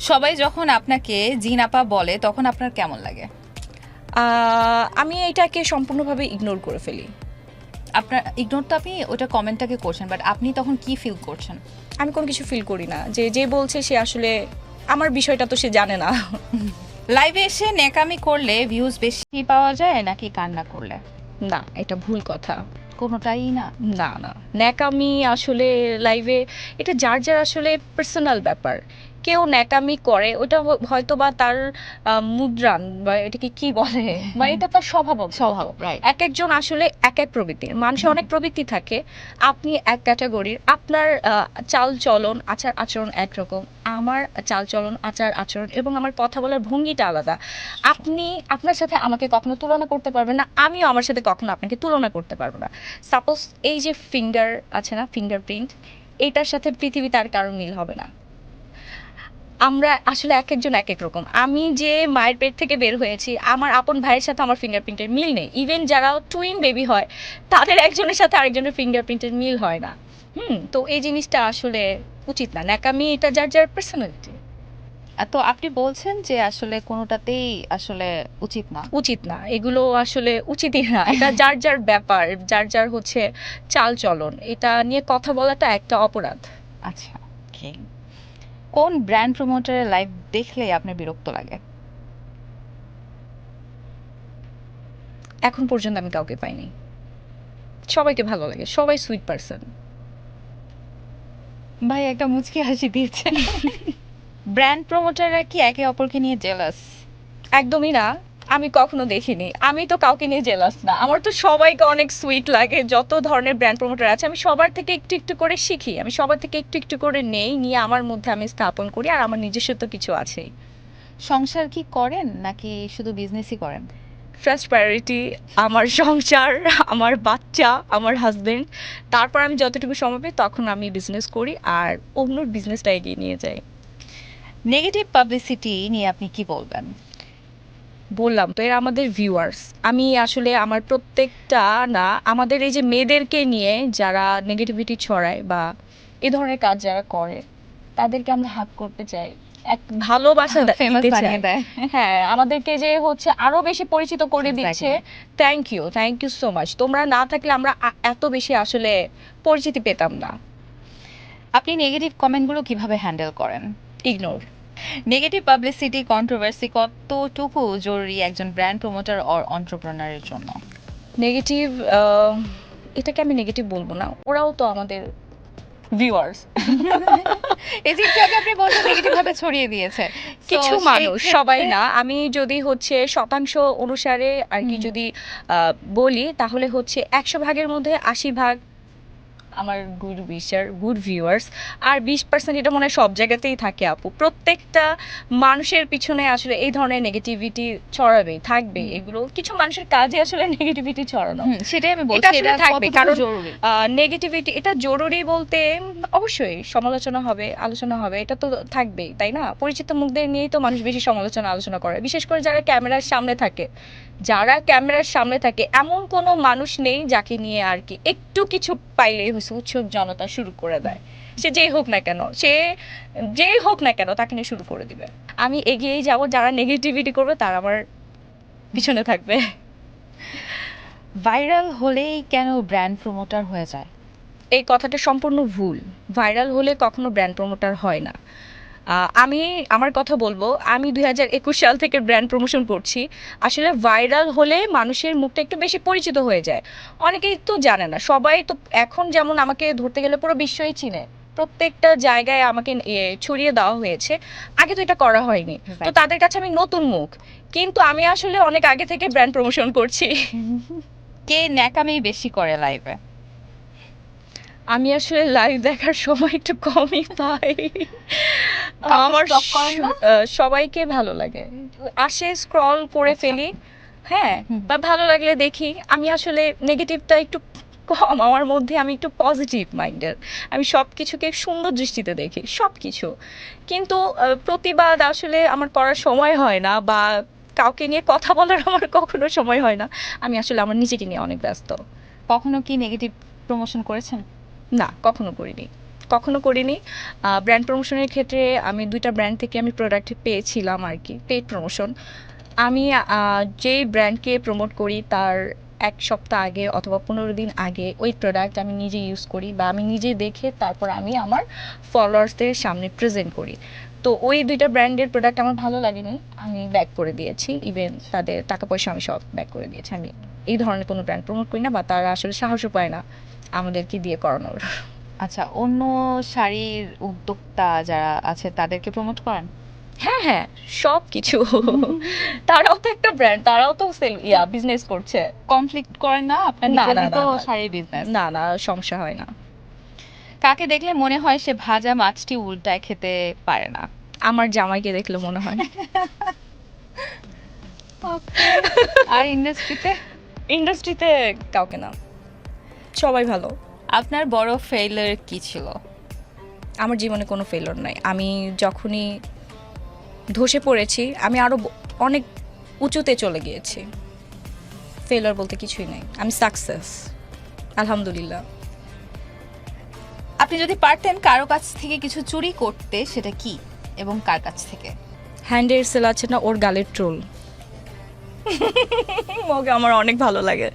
সবাই যখন আপনাকে জিন আপা বলে তখন আপনার কেমন লাগে? আমি এটাকে সম্পূর্ণভাবে ইগনোর করে ফেলি। আপনার ইগনোর তো আপনি ওটা কমেন্টটাকে করছেন, বাট আপনি তখন কি ফিল করছেন? আমি কোনো কিছু ফিল করি না, যে যে বলছে সে আসলে আমার বিষয়টা তো সে জানে না। লাইভে এসে ন্যাকামি করলে ভিউজ বেশি পাওয়া যায় নাকি কান্না করলে? না, এটা ভুল কথা। কোনোটাই না। না না, ন্যাকামি আসলে লাইভে এটা যার যার আসলে পার্সোনাল ব্যাপার। কেউ ন্যাকামি করে ওটা হয়তো বা তার মুদ্রান বা এটাকে কি বলে, বা এটা তার স্বভাব স্বভাব, রাইট। এক একজন আসলে এক এক প্রবৃত্তির মানুষের অনেক প্রবৃত্তি থাকে। আপনি এক ক্যাটাগরির, আপনার চাল চলন আচার আচরণ একরকম, আমার চাল চলন আচার আচরণ এবং আমার কথা বলার ভঙ্গিটা আলাদা। আপনি আপনার সাথে আমাকে কখনো তুলনা করতে পারবেন না, আমিও আমার সাথে কখনো আপনাকে তুলনা করতে পারবো না। সাপোজ এই যে ফিঙ্গার আছে না, ফিঙ্গারপ্রিন্ট, এটার সাথে পৃথিবীতে আর কারো মিল হবে না। আমরা আসলে এক একজন এক এক রকম। আমি যে মায়ের পেট থেকে বের হয়েছি, আমার আপন ভাইয়ের সাথে আমার ফিঙ্গারপ্রিন্টের মিল নেই। ইভেন যারা টুইন বেবি হয়, তাদের একজনের সাথে আরেকজনের ফিঙ্গারপ্রিন্টের মিল হয় না। তো এই জিনিসটা আসলে উচিত না, ন্যাকামি এটা যার যার পার্সোনালিটি। তো আপনি বলছেন যে আসলে কোনোটাতেই আসলে উচিত না। উচিত না, এগুলো আসলে উচিতই না। এটা যার যার ব্যাপার, যার যার হচ্ছে চাল চলন, এটা নিয়ে কথা বলাটা একটা অপরাধ। আচ্ছা, ওকে। কোন ব্র্যান্ড প্রমোটারের লাইভ দেখলে আপনার বিরক্ত লাগে? এখন পর্যন্ত আমি কাউকে পাইনি, সবাইকে ভালো লাগে, সবাই সুইট পারসন। ভাই একটা মুচকি হাসি দিয়েছেন। ব্র্যান্ড প্রমোটাররা কি একে অপরকে নিয়ে জেলাস? একদমই না, আমি কখনো দেখিনি। আমি তো কাউকে নিয়ে জেলাস না, আমার তো সবাইকে অনেক সুইট লাগে। যত ধরনের ব্র্যান্ড প্রমোটার আছে আমি সবার থেকে একটু একটু করে শিখি, আমি সবার থেকে একটু একটু করে নিয়ে আমার মধ্যে আমি স্থাপন করি, আর আমার নিজস্ব তো কিছু আছেই। সংসার কি করেন নাকি শুধু বিজনেসই করেন? ফার্স্ট প্রায়োরিটি আমার সংসার, আমার বাচ্চা, আমার হাজবেন্ড। তারপর আমি যতটুকু সময় পাই তখন আমি বিজনেস করি আর অন্যর বিজনেসটা এগিয়ে নিয়ে যাই। নেগেটিভ পাবলিসিটি নিয়ে আপনি কি বলবেন? বললাম তো, এরা আমাদের ভিউয়ার্স। আমি আসলে আমার প্রত্যেকটা, না আমাদের এই যে মেয়েদেরকে নিয়ে যারা নেগেটিভিটি ছড়ায় বা এ ধরনের কাজ যারা করে, তাদেরকে আমরা হাত করতে চাই, এক ভালোবাসা ফেমাস দিতে চাই। বানিয়ে দেয়। হ্যাঁ, আমাদেরকে যে হচ্ছে আরো বেশি পরিচিত করে দিচ্ছে। Thank you, thank you so much. তোমরা না থাকলে আমরা এত বেশি আসলে পরিচিতি পেতাম না। আপনি নেগেটিভ কমেন্টগুলো কিভাবে হ্যান্ডেল করেন? ইগনোর। নেগেটিভ পাবলিসিটি, কন্ট্রোভার্সি কতটুকু জরুরি একজন ব্র্যান্ড প্রমোটার অর এন্টারপ্রেনারের জন্য? নেগেটিভ, এটাকে আমি নেগেটিভ বলবো না, ওরাও তো আমাদের ভিউয়ার্স। এই যে একটু আগে আপনি বললেন নেগেটিভ ভাবে ছড়িয়ে দিয়েছে। কিছু মানুষ, সবাই না। আমি যদি হচ্ছে শতাংশ অনুসারে আর কি যদি বলি, তাহলে হচ্ছে 100 ভাগের মধ্যে 80 ভাগ আমার গুড উইশার, গুড ভিউয়ার্স, আর 20% এটা মনে হয় সব জায়গাতেই থাকে আপু। প্রত্যেকটা মানুষের পিছনে আসলে এই ধরনের নেগেটিভিটি ছড়াবেই, থাকবে। এগুলো কিছু মানুষের কাজে আসলে নেগেটিভিটি ছড়ানো। সেটাই আমি এটা বলছি, আসলে এটা থাকবে, কতটুকু কারণ জরুরি? নেগেটিভিটি এটা জরুরি বলতে অবশ্যই সমালোচনা হবে, আলোচনা হবে, এটা তো থাকবেই, তাই না? পরিচিত মুখদের নিয়েই তো মানুষ বেশি সমালোচনা আলোচনা করে, বিশেষ করে যারা ক্যামেরার সামনে থাকে। যারা ক্যামেরার সামনে থাকে এমন কোনো মানুষ নেই যাকে নিয়ে আর কি একটু কিছু পাইলেই হচ্ছে উৎসুক জনতা শুরু করে দেয়। সে যেই হোক না কেন, তাকে নিয়ে শুরু করে দিবে। আমি এগিয়েই যাব, যারা নেগেটিভিটি করবে তারা আমার পিছনে থাকবে। ভাইরাল হলেই কেন ব্র্যান্ড প্রমোটার হয়ে যায়? এই কথাটা সম্পূর্ণ ভুল। ভাইরাল হলে কখনো ব্র্যান্ড প্রমোটার হয় না। আমি আমার কথা বলবো, আমি 2021 সাল থেকে ব্র্যান্ড প্রমোশন করছি। আসলে ভাইরাল হলে মানুষের মুখটা একটু বেশি পরিচিত হয়ে যায়। অনেকেই তো জানে না, সবাই তো এখন যেমন আমাকে ধরতে গেলে পুরো বিশ্বই চিনে, প্রত্যেকটা জায়গায় আমাকে ছড়িয়ে দেওয়া হয়েছে। আগে তো এটা করা হয়নি, তো তাদের কাছে আমি নতুন মুখ। কিন্তু আমি আসলে অনেক আগে থেকে ব্র্যান্ড প্রমোশন করছি। কে ন্যাকামি বেশি করে লাইভে? আমি আসলে লাইভ দেখার সময় একটু কমই পাই। আমার stop করেন না? সবাইকে ভালো লাগে, আসে স্ক্রল করে ফেলি। হ্যাঁ, বা ভালো লাগলে দেখি। আমি আসলে নেগেটিভটা একটু কম আমার মধ্যে, আমি একটু পজিটিভ মাইন্ডের। আমি সব কিছুকে সুন্দর দৃষ্টিতে দেখি, সব কিছু। কিন্তু প্রতিবাদ আসলে আমার করার সময় হয় না, বা কাউকে নিয়ে কথা বলার আমার কখনো সময় হয় না। আমি আসলে আমার নিজেকে নিয়ে অনেক ব্যস্ত। কখনো কি নেগেটিভ প্রমোশন করেছেন? না, কখনো করিনি। কখনো করিনি। ব্র্যান্ড প্রমোশনের ক্ষেত্রে আমি 2টা ব্র্যান্ড থেকে আমি প্রোডাক্ট পেয়েছিলাম আর কি, পেইড প্রমোশন। আমি যেই ব্র্যান্ডকে প্রমোট করি তার 1 সপ্তাহ আগে অথবা 15 দিন আগে ওই প্রোডাক্ট আমি নিজে ইউজ করি বা আমি নিজে দেখে তারপর আমি আমার ফলোয়ার্সদের সামনে প্রেজেন্ট করি। তো ওই 2টা ব্র্যান্ডের প্রোডাক্ট আমার ভালো লাগেনি, আমি ব্যাক করে দিয়েছি। ইভেন তাদের টাকা পয়সা আমি সব ব্যাক করে দিয়েছি। আমি এই ধরনের কোনো ব্র্যান্ড প্রমোট করি না বা তারা আসলে সাহসও পায় না আমাদেরকে দিয়ে করানোর। আচ্ছা, অন্য শাড়ির উদ্যোক্তা যারা আছে তাদেরকে প্রমোট করেন? হ্যাঁ, হ্যাঁ, সবকিছু। তারাও তো একটা ব্র্যান্ড, তারাও তো বিজনেস করছে। কনফ্লিক্ট করেন না? আপনার না, না, নিজেরই তো না, না। শাড়ির বিজনেস। না, না, সমস্যা হয় না। কাকে দেখলে মনে হয় সে ভাজা মাছটি উল্টায় খেতে পারে না? আমার জামাইকে দেখলে মনে হয়। আর ইন্ডাস্ট্রিতে? ইন্ডাস্ট্রিতে কাউকে না। সবাই ভালো। আপনার বড় ফেইলিউর কি ছিল? আমার জীবনে কোনো ফেইলিউর নাই। আমি যখনই ধসে পড়েছি, আমি আরো অনেক উঁচুতে চলে গিয়েছি। ফেইলিউর বলতে কিছুই নাই। আমি সাকসেস। আলহামদুলিল্লাহ। আপনি যদি পারতেন কারো কাছ থেকে কিছু চুরি করতে, সেটা কি এবং কার কাছ থেকে? হ্যান্ডের সেল আছে না, ওর গালের ট্রোল। ওকে আমার অনেক ভালো লাগে।